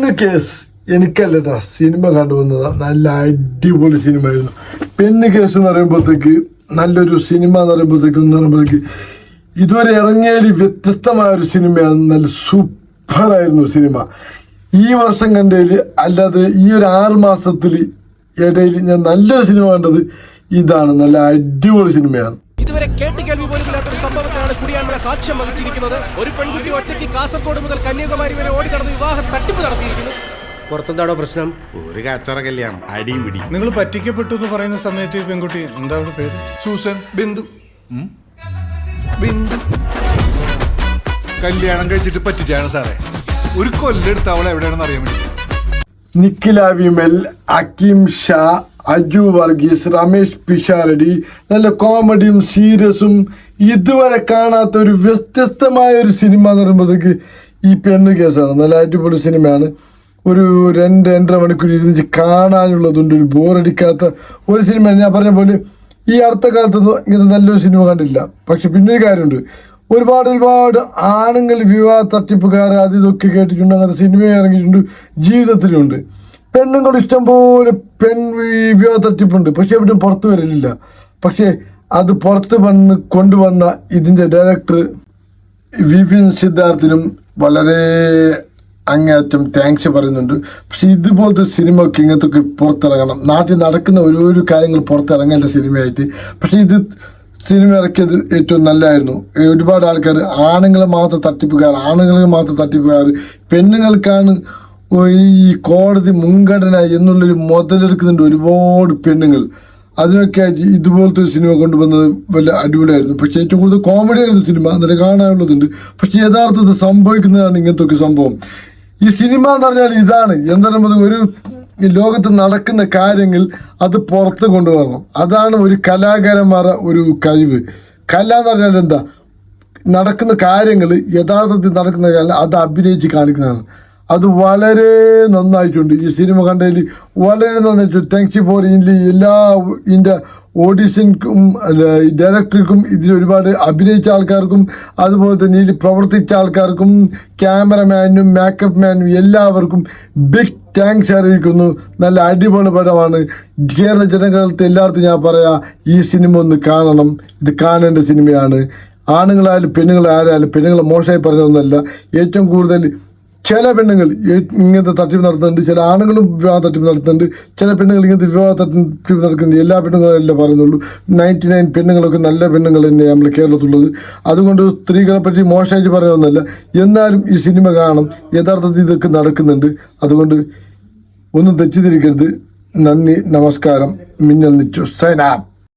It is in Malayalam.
പെണ്ണ് കേസ് എനിക്കല്ലട്ടാ സിനിമ കണ്ടുവന്നതാ. നല്ല അടിപൊളി സിനിമയായിരുന്നു. പെണ്ണ് കേസ് എന്ന് പറയുമ്പോഴത്തേക്ക് നല്ലൊരു സിനിമ എന്ന് പറയുമ്പോഴത്തേക്ക് ഇതുവരെ ഇറങ്ങിയതിൽ വ്യത്യസ്തമായ ഒരു സിനിമയാണ്. നല്ല സൂപ്പറായിരുന്നു സിനിമ. ഈ വർഷം കണ്ടതിൽ അല്ലാതെ ഈ ഒരു 6 മാസത്തിൽ ഇടയിൽ ഞാൻ നല്ലൊരു സിനിമ കണ്ടത് ഇതാണ്. നല്ല അടിപൊളി സിനിമയാണ്. ഇതുവരെ കേട്ടുകേൾവി പോലുമില്ലാത്തൊരു സംഭവത്തിനാണ് കുടിയാൻമല സാക്ഷ്യം വഹിച്ചിരിക്കുന്നത്. ഒരു പെൺകുട്ടി ഒറ്റയ്ക്ക് കാസർഗോഡ് മുതൽ കന്യാകുമാരി വരെ ഓടിക്കടന്ന് വിവാഹ തട്ടിപ്പ് നടത്തിയിരിക്കുന്നു. പുറത്തെന്താണോ പ്രശ്നം? ഒരു കച്ചറ കല്യാണം, അടിയും പിടി. നിങ്ങൾ പറ്റിക്കപ്പെട്ടു എന്ന് പറയുന്ന സമയത്ത് പെൺകുട്ടി എന്താ അവരുടെ പേര്? സൂസൻ. ബിന്ദു. കല്യാണം കഴിച്ചിട്ട് പറ്റിച്ചാണ് സാറേ. ഒരു കൊല്ലെടുത്ത് അവളെ എവിടെയാണെന്ന് അറിയാൻ വേണ്ടി. നിഖില വിമൽ, അക്കീം ഷാ, അജു വർഗീസ്, രമേഷ് പിഷാരടി. നല്ല കോമഡിയും സീരിയസും ഇതുവരെ കാണാത്ത ഒരു വ്യത്യസ്തമായ ഒരു സിനിമ എന്ന് പറയുമ്പോഴത്തേക്ക് ഈ പെണ്ണ് കേസാണ്. നല്ല അടിപൊളി സിനിമയാണ്. ഒരു 2-2.5 മണിക്കൂർ ഇരുന്നിട്ട് കാണാനുള്ളതുണ്ട്. ഒരു ബോറടിക്കാത്ത ഒരു സിനിമ. ഞാൻ പറഞ്ഞ പോലെ ഈ അടുത്ത കാലത്തൊന്നും ഇങ്ങനത്തെ നല്ലൊരു സിനിമ കണ്ടില്ല. പക്ഷെ പിന്നൊരു കാര്യമുണ്ട്, ഒരുപാട് ആണുങ്ങൾ വിവാഹ തട്ടിപ്പുകാർ അത് ഇതൊക്കെ കേട്ടിട്ടുണ്ട്. അങ്ങനത്തെ സിനിമ ഇറങ്ങിയിട്ടുണ്ട്, ജീവിതത്തിലുണ്ട്. പെണ്ണുങ്ങൾ ഇഷ്ടംപോലെ വിവാഹ തട്ടിപ്പുണ്ട്. പക്ഷെ എവിടെയും പുറത്തു വരലില്ല. പക്ഷേ അത് പുറത്ത് കൊണ്ടുവന്ന ഇതിൻ്റെ ഡയറക്ടർ വിപിൻ സിദ്ധാർത്ഥിനും വളരെ അങ്ങേയറ്റം താങ്ക്സ് പറയുന്നുണ്ട്. പക്ഷെ ഇതുപോലത്തെ സിനിമ ഒക്കെ ഇങ്ങനത്തെ പുറത്തിറങ്ങണം. നാട്ടിൽ നടക്കുന്ന ഓരോ കാര്യങ്ങൾ പുറത്തിറങ്ങേണ്ട സിനിമയായിട്ട്. പക്ഷെ ഇത് സിനിമ ഇറക്കിയത് ഏറ്റവും നല്ലതായിരുന്നു. ഒരുപാട് ആൾക്കാർ ആണുങ്ങളെ മാത്രം തട്ടിപ്പുകാർ, പെണ്ണുങ്ങൾക്കാണ് ഈ കോടതി മുൻഗണന എന്നുള്ളൊരു മുതലെടുക്കുന്നുണ്ട് ഒരുപാട് പെണ്ണുങ്ങൾ. അതിനൊക്കെ ഇതുപോലത്തെ സിനിമ കൊണ്ടുവന്നത് വലിയ അടിപൊളിയായിരുന്നു. പക്ഷേ ഏറ്റവും കൂടുതൽ കോമഡി ആയിരുന്നു സിനിമ. നല്ല കാണാനുള്ളതുണ്ട്. പക്ഷെ യഥാർത്ഥത്തിൽ സംഭവിക്കുന്നതാണ് ഇങ്ങനത്തെ ഒക്കെ സംഭവം. ഈ സിനിമ എന്ന് പറഞ്ഞാൽ ഇതാണ്. എന്താ പറയുമ്പോൾ ഒരു ലോകത്ത് നടക്കുന്ന കാര്യങ്ങൾ അത് പുറത്ത് കൊണ്ടുവരണം. അതാണ് ഒരു കലാകാരന്മാരുടെ ഒരു കഴിവ്. കല എന്ന് പറഞ്ഞാൽ എന്താ, നടക്കുന്ന കാര്യങ്ങൾ യഥാർത്ഥത്തിൽ നടക്കുന്ന കാര്യം അത് അഭിനയിച്ച് കാണിക്കുന്നതാണ്. അത് വളരെ നന്നായിട്ടുണ്ട്. ഈ സിനിമ കണ്ടതിൽ വളരെ നന്നായിട്ടുണ്ട്. താങ്ക്സ് ഫോർ എല്ലാ ഇതിൻ്റെ ഓഡീഷൻക്കും ഡയറക്ടർക്കും ഇതിൽ ഒരുപാട് അഭിനയിച്ച ആൾക്കാർക്കും അതുപോലെ തന്നെ ഇതിൽ പ്രവർത്തിച്ച ആൾക്കാർക്കും ക്യാമറമാനും മേക്കപ്പ് മാനും എല്ലാവർക്കും ബിഗ് താങ്ക്സ് അറിയിക്കുന്നു. നല്ല അടിപൊളി പടമാണ്. കേരള ജനങ്ങൾക്ക് എല്ലായിടത്തും ഞാൻ പറയാം, ഈ സിനിമ ഒന്ന് കാണണം. ഇത് കാണേണ്ട സിനിമയാണ്. ആണുങ്ങളായാലും പെണ്ണുങ്ങളായാലും പെണ്ണുങ്ങളെ മോശമായി പറഞ്ഞതൊന്നുമല്ല. ഏറ്റവും കൂടുതൽ ചില പെണ്ണുങ്ങൾ ഇങ്ങനത്തെ തട്ടിപ്പ് നടത്തുന്നുണ്ട്, ചില ആണുങ്ങളും വിവാഹ തട്ടിപ്പ് നടത്തുന്നുണ്ട്, ചില പെണ്ണുങ്ങൾ ഇങ്ങനത്തെ വിവാഹ തട്ടിപ്പ് നടക്കുന്നുണ്ട്. എല്ലാ പെണ്ണുങ്ങളും അല്ല പറയുന്നുള്ളൂ. 99 പെണ്ണുങ്ങളൊക്കെ നല്ല പെണ്ണുങ്ങൾ തന്നെ നമ്മൾ കേരളത്തിലുള്ളത്. അതുകൊണ്ട് സ്ത്രീകളെ പറ്റി മോശമായിട്ട് പറയുന്നതല്ല. എന്നാലും ഈ സിനിമ കാണണം. യഥാർത്ഥത്തിൽ ഇതൊക്കെ നടക്കുന്നുണ്ട്. അതുകൊണ്ട് ഒന്നും തെറ്റിദ്ധരിക്കരുത്. നന്ദി, നമസ്കാരം. മിന്നൽ നിച്ചു, സൈൻ അപ്പ്.